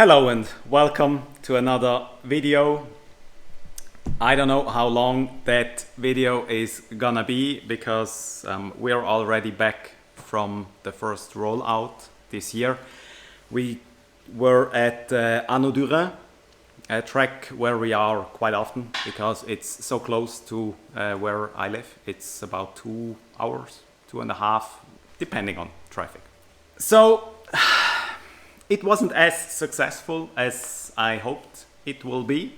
Hello and welcome to another video. I don't know how long that video is gonna be because we're already back from the first rollout this year. We were at Anneau du Rhin, a track where we are quite often because it's so close to where I live. It's about 2 hours, 2.5, depending on traffic. So it wasn't as successful as I hoped it will be.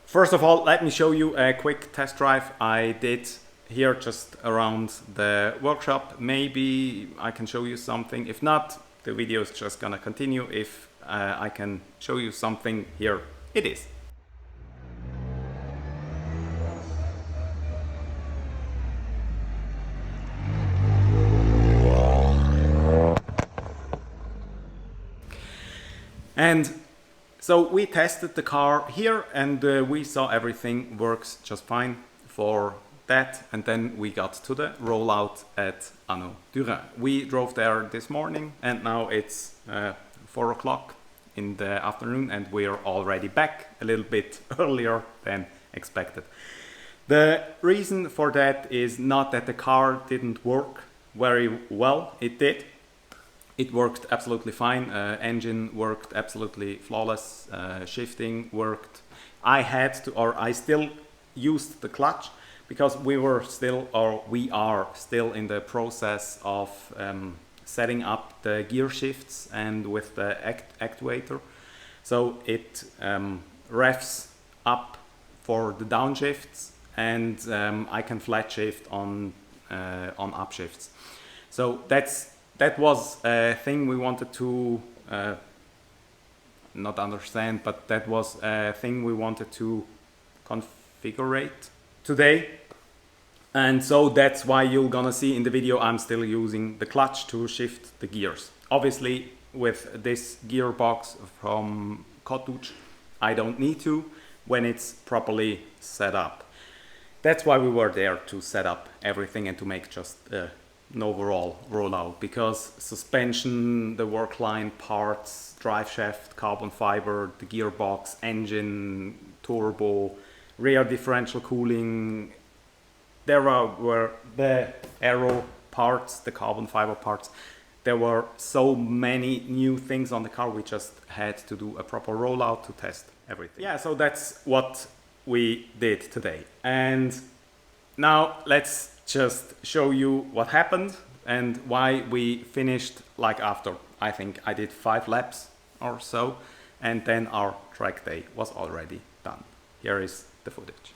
First of all, let me show you a quick test drive I did here just around the workshop. Maybe I can show you something. If not, the video is just gonna continue. If I can show you something, here it is. And so we tested the car here and we saw everything works just fine for that. And then we got to the rollout at Anneau du Rhin. We drove there this morning and now it's 4 o'clock in the afternoon and we're already back a little bit earlier than expected. The reason for that is not that the car didn't work very well, it did. It worked absolutely fine, engine worked absolutely flawless, shifting worked. I still used the clutch because we are still in the process of setting up the gear shifts and with the actuator. So it revs up for the downshifts and I can flat shift on upshifts. So that was a thing we wanted to not understand, but that was a thing we wanted to configure today. And so that's why you're gonna see in the video I'm still using the clutch to shift the gears. Obviously with this gearbox from Kotouc I don't need to when it's properly set up. That's why we were there, to set up everything and to make just an overall rollout, because suspension, the work line parts, drive shaft, carbon fiber, the gearbox, engine, turbo, rear differential cooling, there were the aero parts, the carbon fiber parts. There were so many new things on the car, we just had to do a proper rollout to test everything. Yeah, so that's what we did today. And now let's just show you what happened and why we finished like after, I think I did 5 laps or so, and then our track day was already done. Here is the footage.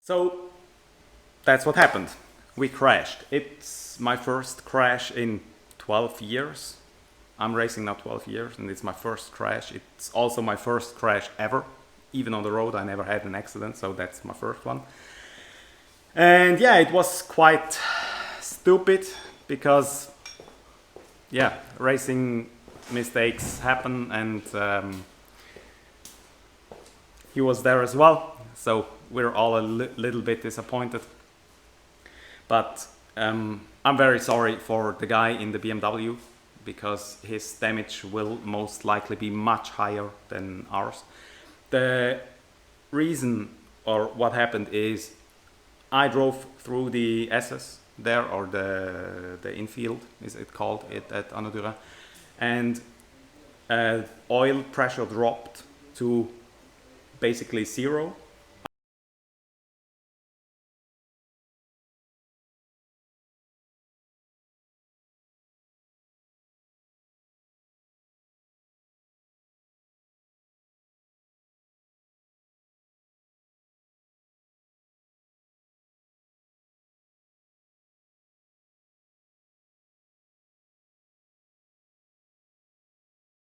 So that's what happened. We crashed. It's my first crash in 12 years. I'm racing now 12 years and it's my first crash. It's also my first crash ever. Even on the road I never had an accident, so that's my first one. And yeah, it was quite stupid because yeah, racing mistakes happen, and he was there as well, so we're all a little bit disappointed. But I'm very sorry for the guy in the BMW, because his damage will most likely be much higher than ours. The reason, or what happened, is I drove through the SS there, or the infield is it called, at Anneau du Rhin, and oil pressure dropped to basically zero.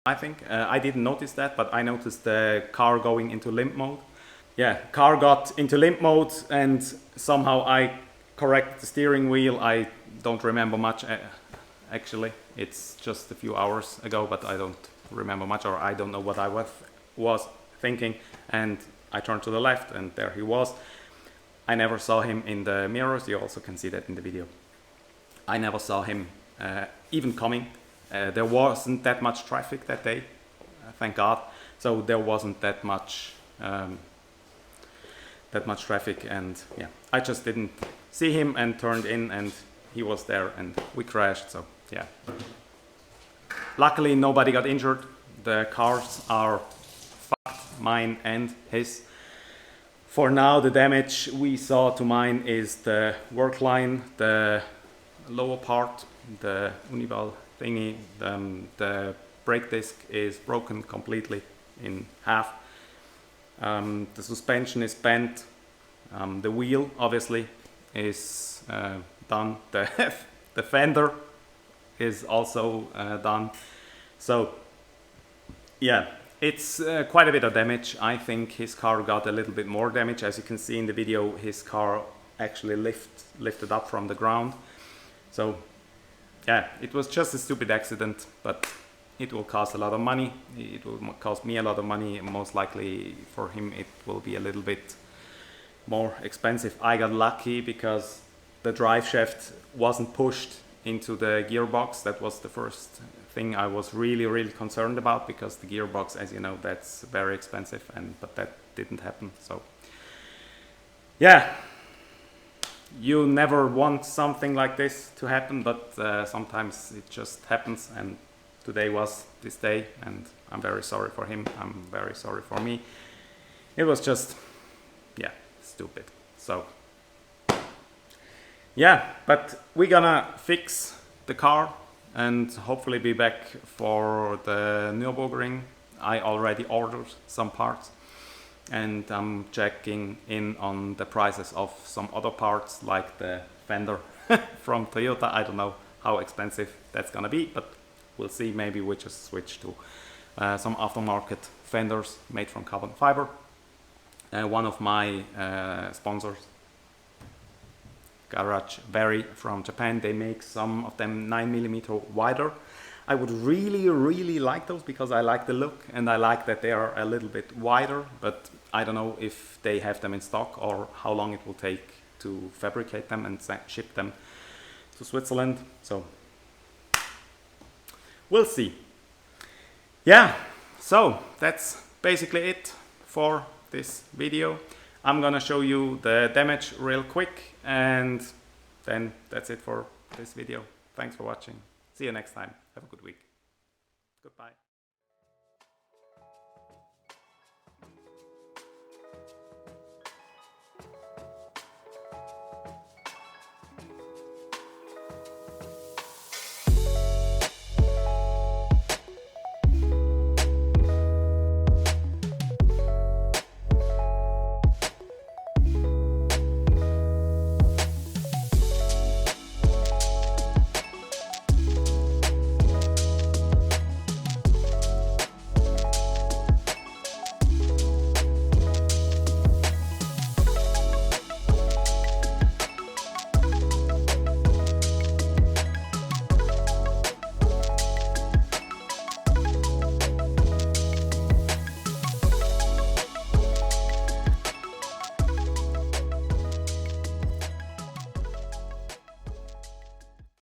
I think I didn't notice that, but I noticed the car going into limp mode. Yeah, car got into limp mode, and somehow I corrected the steering wheel. I don't remember much actually. It's just a few hours ago, but I don't remember much, or I don't know what I was thinking. And I turned to the left, and there he was. I never saw him in the mirrors. You also can see that in the video. I never saw him even coming. There wasn't that much traffic that day, thank God. So there wasn't that much traffic, and yeah, I just didn't see him and turned in, and he was there, and we crashed. So yeah, luckily nobody got injured. The cars are fucked, mine and his. For now, the damage we saw to mine is the work line, the lower part, the Uniball thingy. The brake disc is broken completely in half. The suspension is bent. The wheel obviously is done. The fender is also done. So yeah, it's quite a bit of damage. I think his car got a little bit more damage. As you can see in the video, his car actually lifted up from the ground. So yeah, it was just a stupid accident, but it will cost a lot of money. It will cost me a lot of money. Most likely for him it will be a little bit more expensive. I got lucky because the drive shaft wasn't pushed into the gearbox. That was the first thing I was really concerned about, because the gearbox, as you know, that's very expensive, but that didn't happen. So yeah, you never want something like this to happen, but sometimes it just happens, and today was this day, and I'm very sorry for him. I'm very sorry for me. It was just, yeah, stupid. So yeah, but we're gonna fix the car and hopefully be back for the Nürburgring. I already ordered some parts, and I'm checking in on the prices of some other parts, like the fender from Toyota. I don't know how expensive that's gonna be, but we'll see. Maybe we just switch to some aftermarket fenders made from carbon fiber. One of my sponsors, Garage Yaris from Japan, they make some of them 9mm wider. I would really like those, because I like the look and I like that they are a little bit wider, but I don't know if they have them in stock or how long it will take to fabricate them and ship them to Switzerland. So we'll see. Yeah, so that's basically it for this video. I'm gonna show you the damage real quick, and then that's it for this video. Thanks for watching. See you next time. Have a good week. Goodbye.